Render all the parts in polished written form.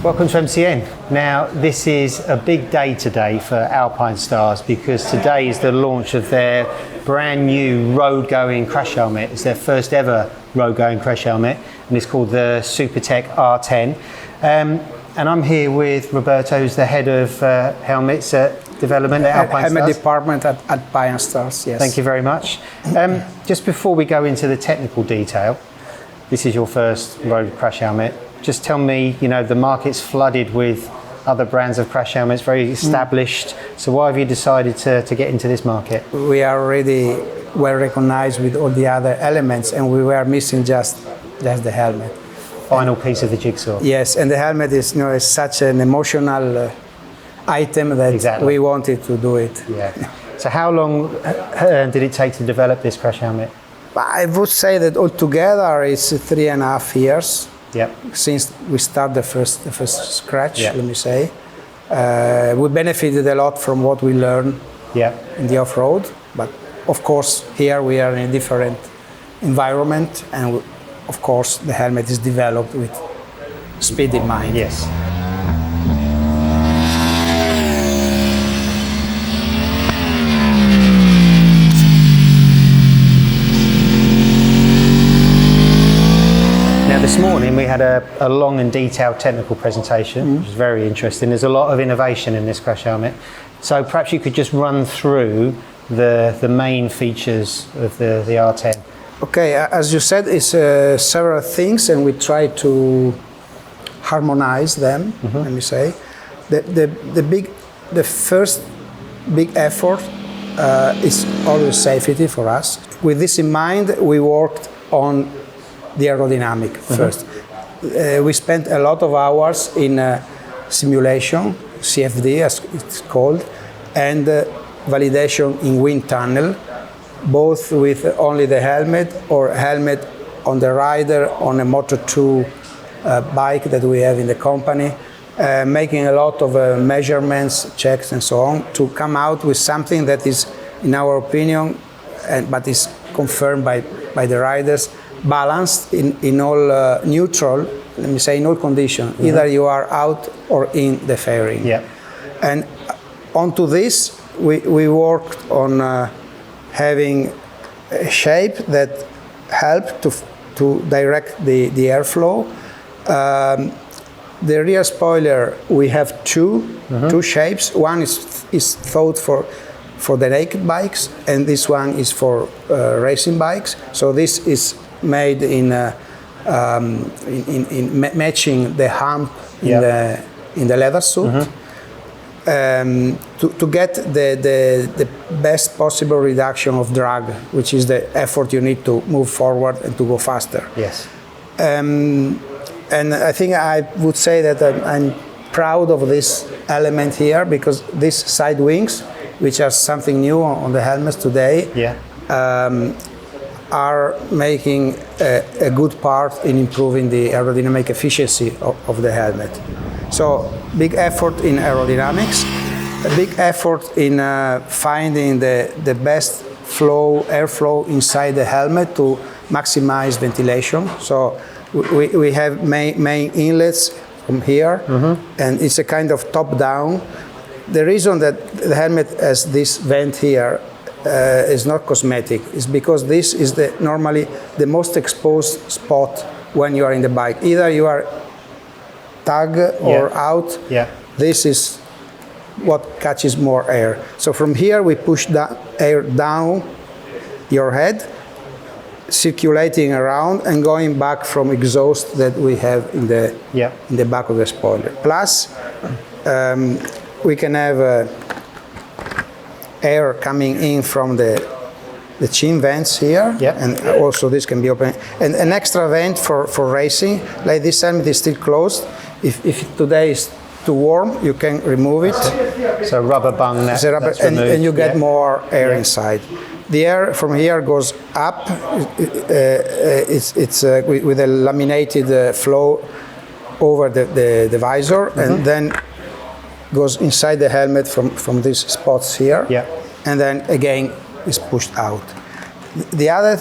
Welcome to MCN. Now, this is a big day today for Alpinestars because today is the launch of their brand new road-going crash helmet. It's their first ever road-going crash helmet, and it's called the Supertech R10. And I'm here with Roberto, who's the head of helmets development at Alpinestars. Helmet department at Alpinestars, yes. Thank you very much. Just before we go into the technical detail, this is your first road crash helmet. Just tell me, the market's flooded with other brands of crash helmets, very established. So why have you decided to get into this market? We are already well recognized with all the other elements, and we were missing just the helmet. Final piece of the jigsaw. Yes, and the helmet is, is such an emotional item that we wanted to do it. Yeah. So how long did it take to develop this crash helmet? I would say that altogether it's 3.5 years. Yep. Since we started the first scratch, let me say. We benefited a lot from what we learned in the off-road, but of course here we are in a different environment, and of course the helmet is developed with speed in mind. Yes. This morning we had a long and detailed technical presentation, which was very interesting. There's a lot of innovation in this crash helmet. So perhaps you could just run through the main features of the R10. Okay, as you said, it's several things, and we try to harmonize them, let me say. The first big effort is always safety for us. With this in mind, we worked on the aerodynamic first. We spent a lot of hours in simulation, CFD as it's called, and validation in wind tunnel, both with only the helmet or helmet on the rider on a Moto2 bike that we have in the company, making a lot of measurements, checks and so on to come out with something that is, in our opinion, but is confirmed by the riders, balanced in all neutral, let me say, in all conditions. Either you are out or in the fairing. Yeah. And onto this, we worked on having a shape that helped to direct the airflow. The rear spoiler, we have two shapes. One is thought for the naked bikes, and this one is for racing bikes. So this is made in matching the hump in the leather suit to get the best possible reduction of drag, which is the effort you need to move forward and to go faster. Yes. And I think I would say that I'm proud of this element here, because these side wings, which are something new on the helmets today, are making a good part in improving the aerodynamic efficiency of the helmet. So big effort in aerodynamics, a big effort in finding the best airflow inside the helmet to maximize ventilation. So we have main inlets from here, and it's a kind of top-down. The reason that the helmet has this vent here is not cosmetic. It's because this is normally the most exposed spot when you are in the bike. Either you are tug or out. Yeah. This is what catches more air. So from here we push the air down your head, circulating around and going back from exhaust that we have in the back of the spoiler. Plus, we can have air coming in from the chin vents here, and also this can be open. And an extra vent for racing, like this helmet is still closed. If today is too warm, you can remove it. So rubber bung, that's removed. And you get more air inside. The air from here goes up. It's with a laminated flow over the visor, and then goes inside the helmet from these spots here, and then again is pushed out. The other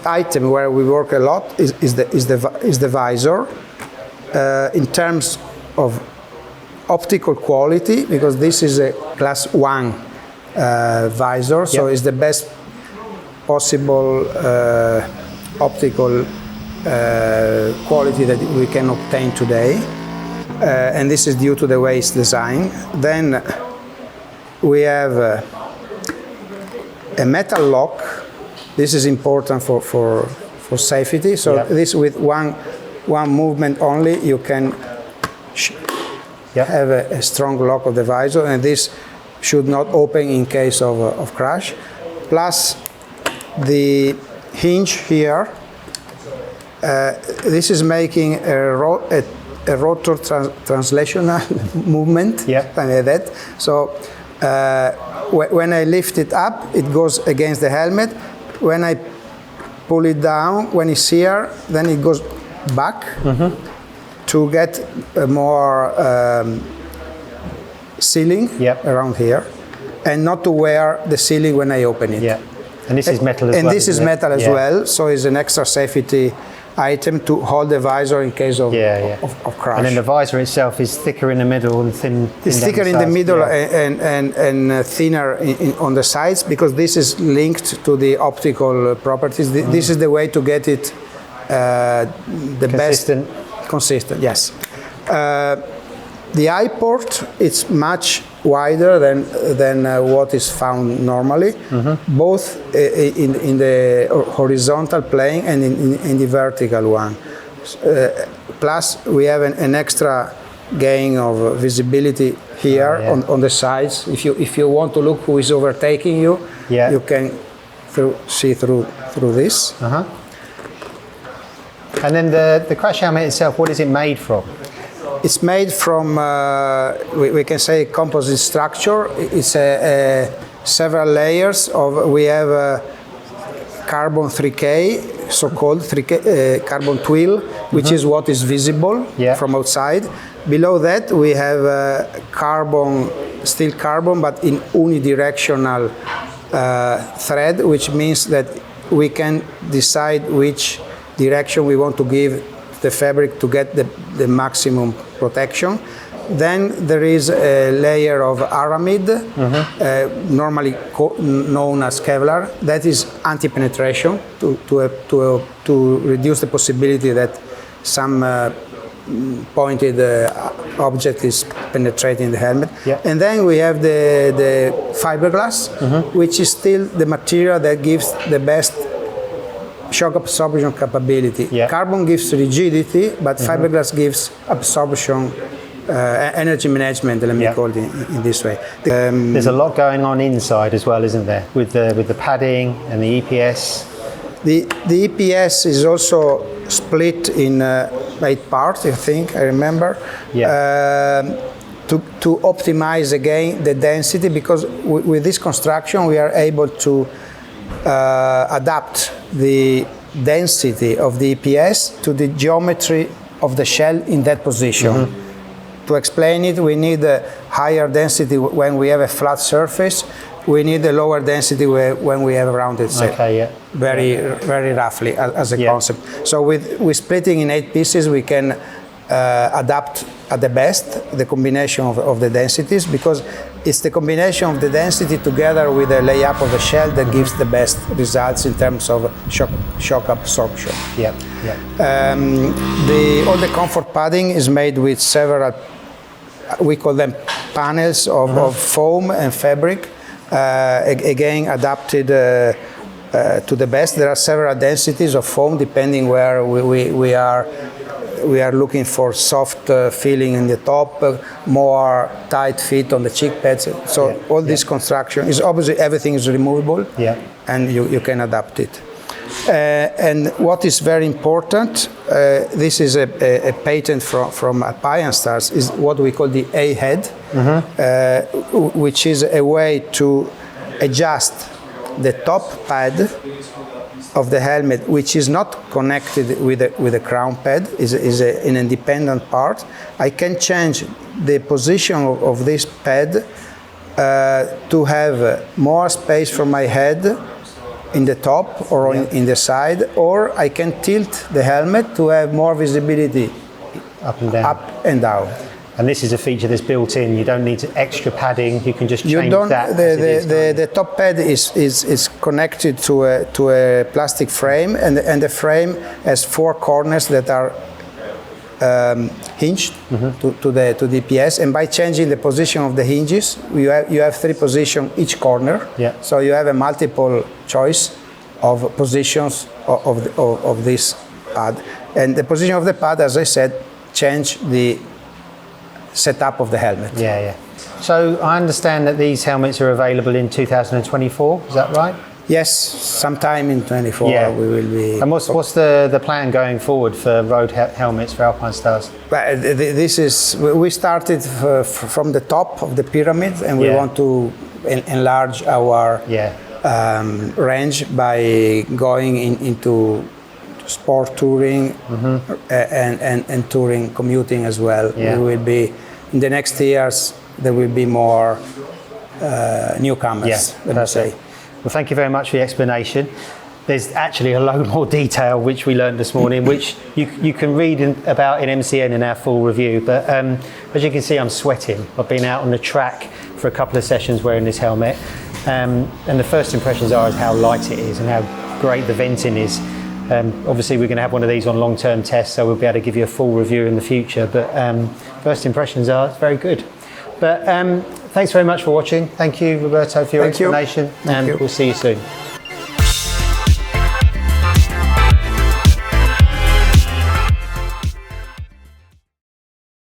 item where we work a lot is the visor. in terms of optical quality, because this is a class 1 visor, so it's the best possible optical quality that we can obtain today, and this is due to the way it's designed. Then we have a metal lock. This is important for safety. So this, with one movement only, you can have a strong lock of the visor, and this should not open in case of crash. Plus the hinge here, this is making a rotor translational movement, something like that. So when I lift it up, it goes against the helmet. When I pull it down, when it's here, then it goes back to get a more sealing around here, and not to wear the sealing when I open it. And this is metal as well. And this is metal as well, so it's an extra safety item to hold the visor in case of crash. And then the visor itself is thicker in the middle and thin. It's thicker in the middle and thinner on the sides, because this is linked to the optical properties. This is the way to get it consistent. Yes. The eye port, it's much wider than what is found normally, both in the horizontal plane and in the vertical one. Plus, we have an extra gain of visibility here on the sides. If you want to look who is overtaking you, you can see through this. And then the crash helmet itself, what is it made from? It's made from, we can say, composite structure. It's several layers of, we have carbon 3K, so-called 3K, carbon twill, which is what is visible from outside. Below that we have steel carbon, but in unidirectional thread, which means that we can decide which direction we want to give the fabric to get the maximum protection. Then there is a layer of aramid, normally known as Kevlar, that is anti-penetration to reduce the possibility that some pointed object is penetrating the helmet. And then we have the fiberglass, which is still the material that gives the best shock absorption capability. Carbon gives rigidity, but fiberglass gives absorption, energy management, let me call it in this way. There's a lot going on inside as well, isn't there? With the padding and the EPS. The EPS is also split in 8 parts, I think, I remember. To optimize again the density, because with this construction we are able to adapt the density of the EPS to the geometry of the shell in that position. To explain it, we need a higher density when we have a flat surface. We need a lower density when we have a rounded shape. Very roughly as a concept. So with splitting in 8 pieces, we can adapt at the best the combination of the densities, because it's the combination of the density together with the layup of the shell that gives the best results in terms of shock absorption. All the comfort padding is made with several, we call them panels of foam and fabric, again adapted to the best. There are several densities of foam depending where we are. We are looking for soft feeling in the top, more tight fit on the cheek pads. So all this construction is obviously, everything is removable, and you can adapt it. And what is very important, this is a patent from Alpinestars, is what we call the A-head, which is a way to adjust the top pad of the helmet, which is not connected with the crown pad, is an independent part. I can change the position of this pad to have more space for my head in the top or in the side, or I can tilt the helmet to have more visibility up and down. Up and down. And this is a feature that's built in. You don't need extra padding. You can just change that. The top pad is connected to a plastic frame, and the frame has 4 corners that are hinged to the DPS. And by changing the position of the hinges, you have 3 positions each corner. Yeah. So you have a multiple choice of positions of this pad. And the position of the pad, as I said, change the setup of the helmet. Yeah. So I understand that these helmets are available in 2024. Is that right? Yes, sometime in 24 we will be. And what's the plan going forward for road helmets for Alpinestars? We started from the top of the pyramid, and we want to enlarge our range by going into sport touring and touring commuting as well. We will be in the next years. There will be more newcomers. Let me say. Well, thank you very much for the explanation. There's actually a load more detail which we learned this morning, which you can read about in MCN in our full review. But as you can see, I'm sweating. I've been out on the track for a couple of sessions wearing this helmet, and the first impressions are how light it is and how great the venting is. Obviously, we're going to have one of these on long-term tests, so we'll be able to give you a full review in the future. But first impressions are very good. But thanks very much for watching. Thank you, Roberto, for your explanation, and we'll see you soon.